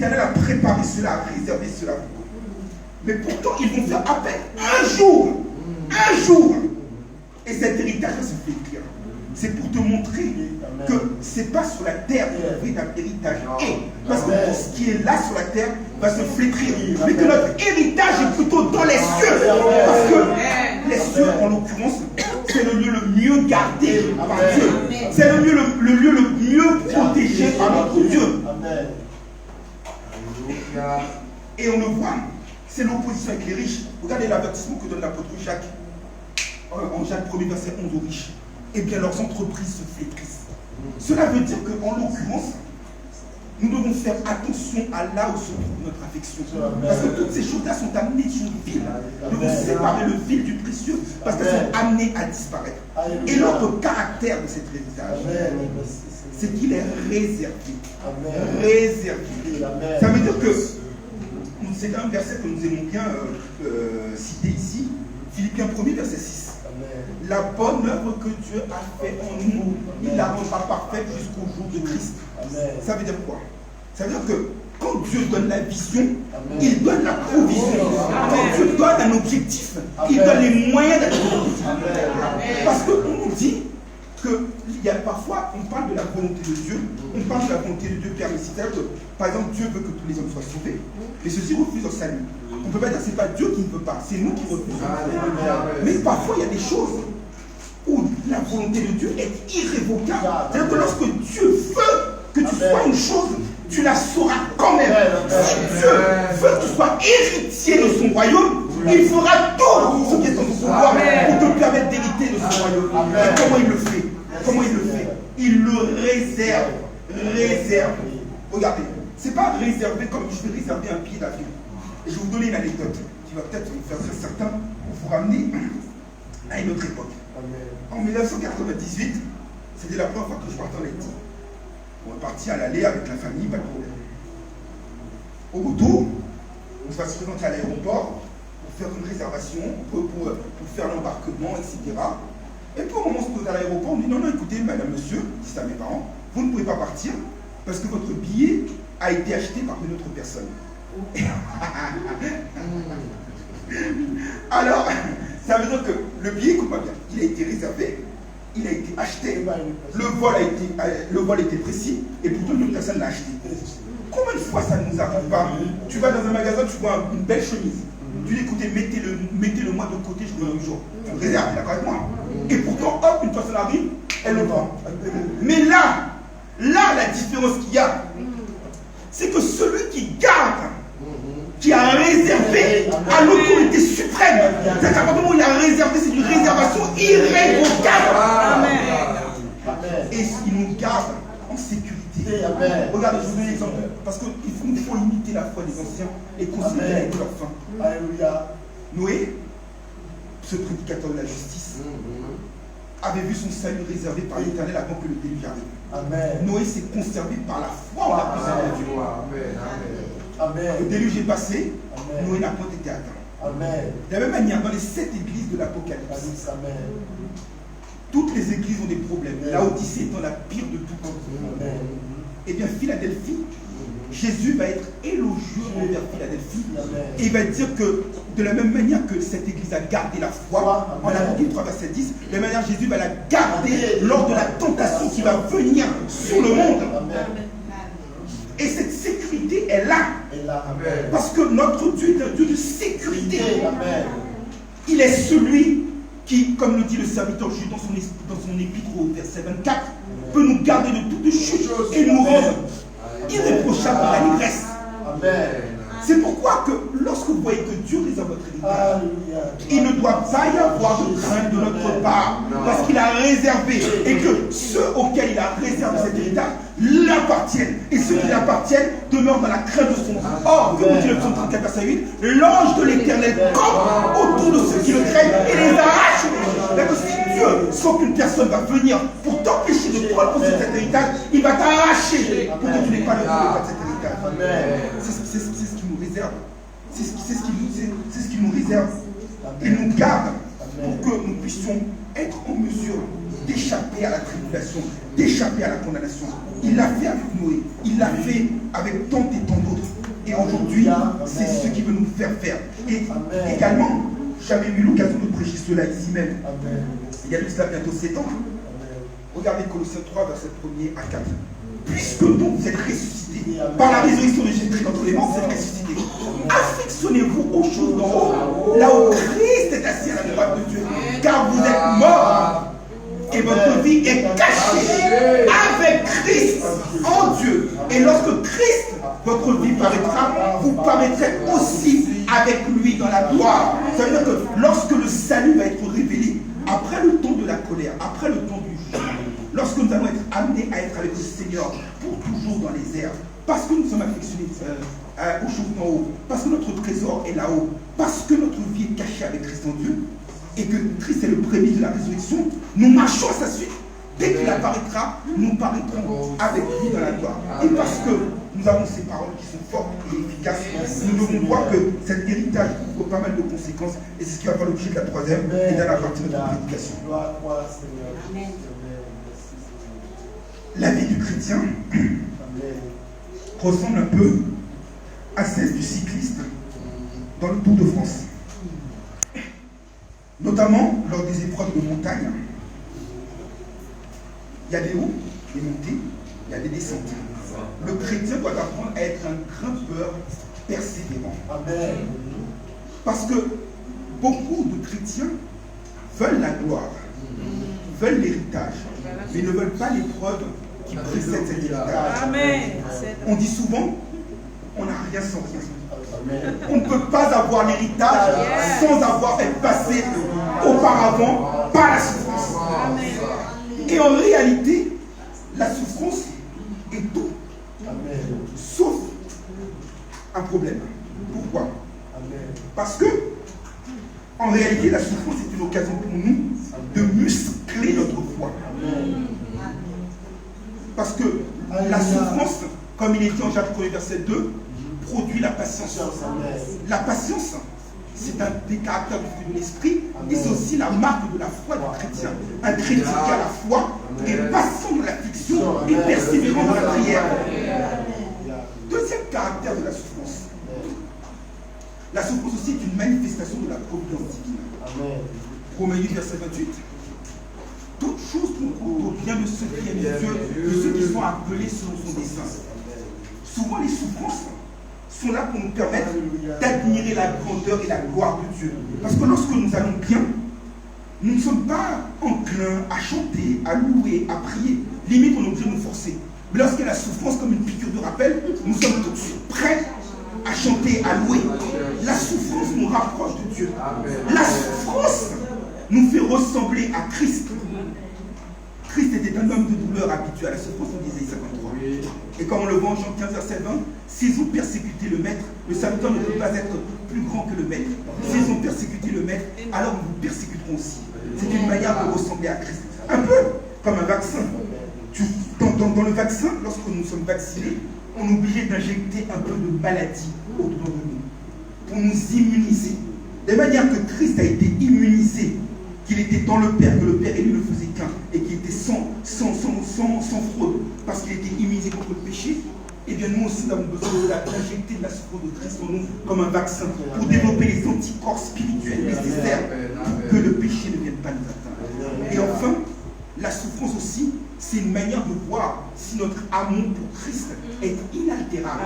l'Éternel a préparé cela, a réservé cela pour eux. Mais pourtant, ils vont faire à peine un jour. Et cet héritage va se flétrir. C'est pour te montrer que ce n'est pas sur la terre que le véritable héritage est. Parce que tout ce qui est là sur la terre va se flétrir. Mais que notre héritage est plutôt dans les cieux. Parce que les cieux, en l'occurrence, c'est le lieu le mieux gardé par Dieu. C'est le lieu le mieux protégé par notre Dieu. Et on le voit, c'est l'opposition avec les riches. Regardez l'avertissement que donne l'apôtre Jacques en Jacques 1er verset 11 aux riches. Eh bien, leurs entreprises se flétrissent. Cela veut dire qu'en l'occurrence, nous devons faire attention à là où se trouve notre affection. Parce que toutes ces choses-là sont amenées sur le fil. Nous devons séparer le fil du précieux parce qu'elles sont amenées à disparaître. Et l'autre caractère de cet héritage, c'est qu'il est réservé. Réservé. Ça veut dire que c'est un verset que nous aimons bien citer ici. Philippiens 1er verset 6. La bonne œuvre que Dieu a fait en nous, il la rendra parfaite jusqu'au jour de Christ. Ça veut dire quoi? Ça veut dire que quand Dieu donne la vision, il donne la provision. Quand Dieu donne un objectif, il donne les moyens d'être objectif. Parce qu'on nous dit que parfois on parle de la volonté de Dieu, on parle de la volonté de Dieu permissive. C'est-à-dire que, par exemple, Dieu veut que tous les hommes soient sauvés, mais ceux-ci refusent leur salut. On ne peut pas dire que ce n'est pas Dieu qui ne veut pas, c'est nous qui refusons. Mais parfois il y a des choses où la volonté de Dieu est irrévocable. C'est-à-dire que lorsque Dieu veut que tu sois une chose, tu la sauras quand même. Si Dieu veut que tu sois héritier de son royaume, il fera tout ce qui est en son pouvoir pour te permettre d'hériter de son royaume. Et comment il le fait? Comment il le fait? Il le réserve. Réserve. Regardez, ce n'est pas réservé comme je vais réserver un billet d'avion. Et je vais vous donner une anecdote qui va peut-être vous faire très certain pour vous ramener à une autre époque. En 1998, c'était la première fois que je partais en Haïti. On est parti à l'aller avec la famille, pas de problème. Au retour, on va se présenter à l'aéroport pour faire une réservation, pour faire l'embarquement, etc. Et puis au moment où on se présente à l'aéroport, on dit non, écoutez, madame, monsieur, c'est à mes parents, vous ne pouvez pas partir parce que votre billet a été acheté par une autre personne. Alors, ça veut dire que le billet, écoute-moi bien, il a été réservé, il a été acheté, le vol était précis, et pourtant une autre personne l'a acheté. Combien de fois ça ne nous arrive pas? Tu vas dans un magasin, tu vois une belle chemise, tu dis écoutez, mettez-le moi de côté, je vous donne un jour. Tu le réserves, d'accord avec moi? Et pourtant, hop, une personne arrive, elle le prend. Mais là, la différence qu'il y a, c'est que celui qui garde, qui a réservé à l'autorité suprême, c'est qu'à partir du moment où il a réservé, c'est une réservation irrévocable. Amen. Et il nous garde en sécurité. Amen. Regardez, je vous donne un exemple, parce qu'il faut imiter la foi des anciens et considérer avec leur fin. Alléluia. Noé, ce prédicateur de la justice, avait vu son salut réservé par l'Éternel avant que le déluge arrive. Amen. Noé s'est conservé par la foi en la présence de Dieu. Amen. Le déluge est passé, amen. Noé n'a pas été atteint. Amen. De la même manière, dans les 7 églises de l'Apocalypse, toutes les églises ont des problèmes. La Odyssée étant la pire de toutes. Eh bien, Philadelphie, Jésus va être élogieux envers Philadelphie. Et il va dire que, de la même manière que cette église a gardé la foi, en Apocalypse 3, verset 10, de la même manière, Jésus va la garder lors de la tentation qui va venir sur le monde. Et cette sécurité est là. Parce que notre Dieu est un Dieu de sécurité. Il est celui qui, comme le dit le serviteur Jude dans son épître au verset 24, peut nous garder de toutes choses et nous rendre irréprochables à l'ivresse. C'est pourquoi que lorsque vous voyez que Dieu réserve votre héritage, il ne doit pas y avoir de crainte de notre part, parce qu'il a réservé, et que ceux auxquels il a réservé cet héritage l'appartiennent, et ceux qui l'appartiennent demeurent dans la crainte de son nom. Or, que nous dit le psaume 34, verset 8, l'ange de l'Éternel campe autour de ceux qui le craignent et les arrache. D'accord, si Dieu sent qu'une personne va venir pour t'empêcher de prendre cet héritage, il va t'arracher pour que tu n'aies pas le droit de cet héritage. C'est ce qui nous réserve. C'est ce qui nous réserve. Il nous garde pour que nous puissions être en mesure d'échapper à la tribulation, d'échapper à la condamnation. Il l'a fait avec Noé, il l'a fait avec tant et tant d'autres. C'est ce qui veut nous faire faire. Et également, j'avais eu l'occasion de prêcher cela ici même. Il y a de cela bientôt 7 ans. Regardez Colossiens 3, verset 1er à 4. Puisque donc vous êtes ressuscités par la résurrection de Jésus-Christ d'entre les morts, vous êtes ressuscités. Affectionnez-vous aux choses d'en haut, là où Christ est assis à la droite de Dieu. Car vous êtes morts et votre vie est cachée avec Christ en Dieu. Et lorsque Christ, votre vie paraîtra, vous paraîtrez aussi avec lui dans la gloire. Ça veut dire que lorsque le salut va être révélé, après le temps de la colère, après le temps du jugement, lorsque nous allons être amenés à être avec le Seigneur pour toujours dans les airs, parce que nous sommes affectionnés aux choses d'en haut, parce que notre trésor est là-haut, parce que notre vie est cachée avec Christ en Dieu, et que Christ est le premier de la résurrection, nous marchons à sa suite. Dès qu'il apparaîtra, nous paraîtrons avec lui dans la gloire. Et parce que nous avons ces paroles qui sont fortes et efficaces, nous devons voir que cet héritage couvre pas mal de conséquences, et c'est ce qui va faire l'objet de la troisième et dernière partie de notre prédication. La vie du chrétien ressemble un peu à celle du cycliste dans le Tour de France. Notamment lors des épreuves de montagne, il y a des hauts, des montées, il y a des descentes. Le chrétien doit apprendre à être un grimpeur persévérant. Amen. Parce que beaucoup de chrétiens veulent la gloire, veulent l'héritage, mais ne veulent pas l'épreuve qui précède cet héritage. Amen. On dit souvent, on n'a rien sans rien. On ne peut pas avoir l'héritage sans avoir été passé auparavant par la souffrance. Et en réalité, la souffrance est tout, sauf un problème. Pourquoi? Parce que, en réalité, la souffrance est une occasion pour nous de muscler notre foi. Parce que la souffrance, comme il est dit en Jacques 1, verset 2, produit la patience. La patience, c'est un des caractères du fruit de l'esprit, et c'est aussi la marque de la foi du chrétien. Un chrétien qui a la foi est patient dans l'affliction et persévérant dans la prière. Deuxième caractère de la souffrance. La souffrance aussi est une manifestation de la providence divine. Romains 8, verset 28. Toute chose concourt bien de ceux qui aiment Dieu, de ceux qui sont appelés selon son dessein. Souvent les souffrances sont là pour nous permettre d'admirer la grandeur et la gloire de Dieu. Parce que lorsque nous allons bien, nous ne sommes pas enclins à chanter, à louer, à prier. Limite, on est obligé de nous forcer. Mais lorsqu'il y a la souffrance comme une piqûre de rappel, nous sommes tout de suite prêts à chanter, à louer. La souffrance nous rapproche de Dieu. La souffrance nous fait ressembler à Christ. Christ était un homme de douleur habitué à la souffrance, on disait 53. Et comme on le voit en Jean 15, verset 20, s'ils ont persécuté le maître, le serviteur ne peut pas être plus grand que le maître. S'ils ont persécuté le maître, alors nous vous persécuterons aussi. C'est une manière de ressembler à Christ. Un peu comme un vaccin. Dans le vaccin, lorsque nous sommes vaccinés, on est obligé d'injecter un peu de maladie autour de nous pour nous immuniser. De manière que Christ a été immunisé, qu'il était dans le Père, que le Père et lui ne faisaient qu'un, et qu'il était sans fraude, parce qu'il était immunisé contre le péché, et bien nous aussi nous avons besoin d'injecter de la souffrance de Christ en nous comme un vaccin, pour développer les anticorps spirituels nécessaires pour que le péché ne vienne pas nous atteindre. Et enfin, la souffrance aussi, c'est une manière de voir si notre amour pour Christ est inaltérable.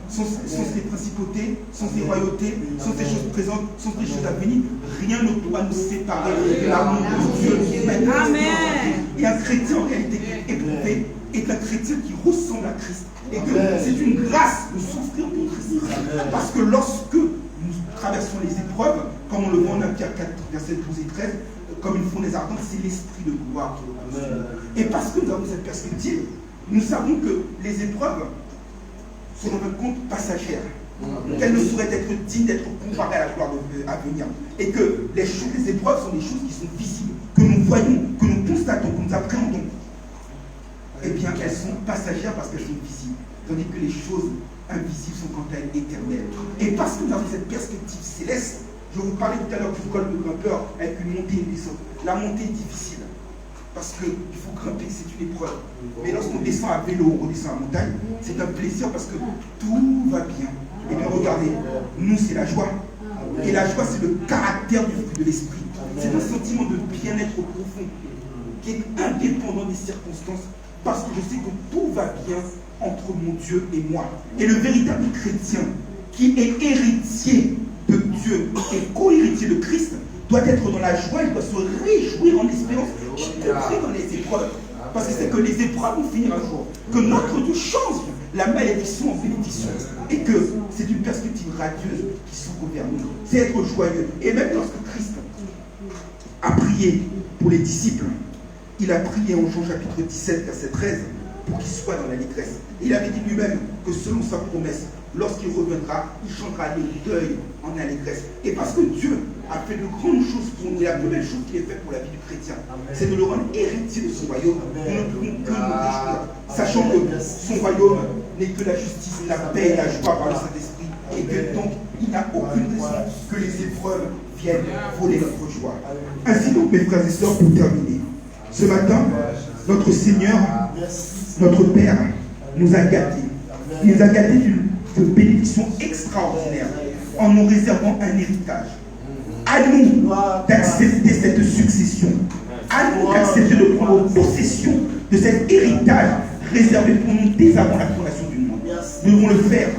Sont ces principautés, sont ces royautés, sont ces choses présentes, sont ces choses à venir. Rien ne doit nous séparer de l'amour de Dieu. Amen. Et un chrétien en réalité éprouvé est un chrétien qui ressemble à Christ. Et que c'est une grâce de souffrir pour Christ. Parce que lorsque nous traversons les épreuves, comme on le voit en 1 Pierre 4, versets 12 et 13, comme une fournaise ardente, c'est l'esprit de gloire qui est. Et parce que nous avons cette perspective, nous savons que les épreuves sont en fin de compte passagères. Qu'elles ne sauraient être dignes d'être comparées à la gloire à venir. Et que les épreuves sont des choses qui sont visibles, que nous voyons, que nous constatons, que nous appréhendons. Eh bien, elles sont passagères parce qu'elles sont visibles. Tandis que les choses invisibles sont quant à elles éternelles. Et parce que nous avons cette perspective céleste, je vous parlais tout à l'heure du col de grimpeur avec une montée et une descente. La montée est difficile. Parce qu'il faut grimper, c'est une épreuve. Mais lorsqu'on descend à vélo, on descend à montagne, c'est un plaisir parce que tout va bien. Et bien regardez, nous c'est la joie. Et la joie c'est le caractère du fruit de l'esprit. C'est un sentiment de bien-être profond qui est indépendant des circonstances parce que je sais que tout va bien entre mon Dieu et moi. Et le véritable chrétien qui est héritier de Dieu et co-héritier de Christ doit être dans la joie, il doit se réjouir en espérance, y compris dans les épreuves. Parce que c'est que les épreuves vont finir un jour. Que notre Dieu change la malédiction en bénédiction. Et que c'est une perspective radieuse qui s'ouvre vers nous. C'est être joyeux. Et même lorsque Christ a prié pour les disciples, il a prié en Jean chapitre 17, verset 13, pour qu'ils soient dans la détresse. Et il avait dit lui-même que selon sa promesse, lorsqu'il reviendra, il changera le deuil en allégresse. Et parce que Dieu a fait de grandes choses pour nous, et la plus belle chose qu'il ait faite pour la vie du chrétien, c'est de le rendre héritier de son royaume. Nous ne pouvons que nous réjouir, sachant que son royaume n'est que la justice, la paix et la joie par le Saint-Esprit, et que donc il n'a aucune raison que les épreuves viennent voler notre joie. Ainsi donc, mes frères et sœurs, pour terminer, ce matin, notre Seigneur, notre Père, nous a gâtés. Il nous a gâtés d'une bénédiction extraordinaire en nous réservant un héritage. À nous d'accepter cette succession. À nous d'accepter de prendre possession de cet héritage réservé pour nous dès avant la fondation du monde. Nous devons le faire,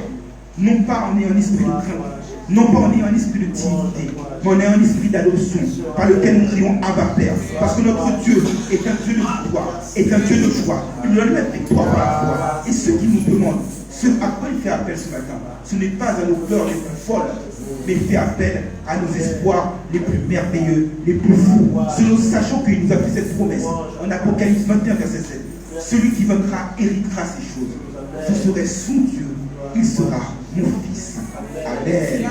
non pas en ayant un esprit de crainte, non pas en ayant un esprit de timidité, mais en ayant un esprit d'adoption par lequel nous crions Abba Père. Parce que notre Dieu est un Dieu de victoire, est un Dieu de joie. Il nous donne la victoire par la foi. Et ce qu'il nous demande, ce à quoi il fait appel ce matin, ce n'est pas à nos peurs les plus folles, mais il fait appel à nos espoirs les plus merveilleux, les plus fous. Sachant qu'il nous a fait cette promesse en Apocalypse 21, verset 7. Celui qui vaincra héritera ces choses. Je serai son Dieu, il sera mon fils. Amen.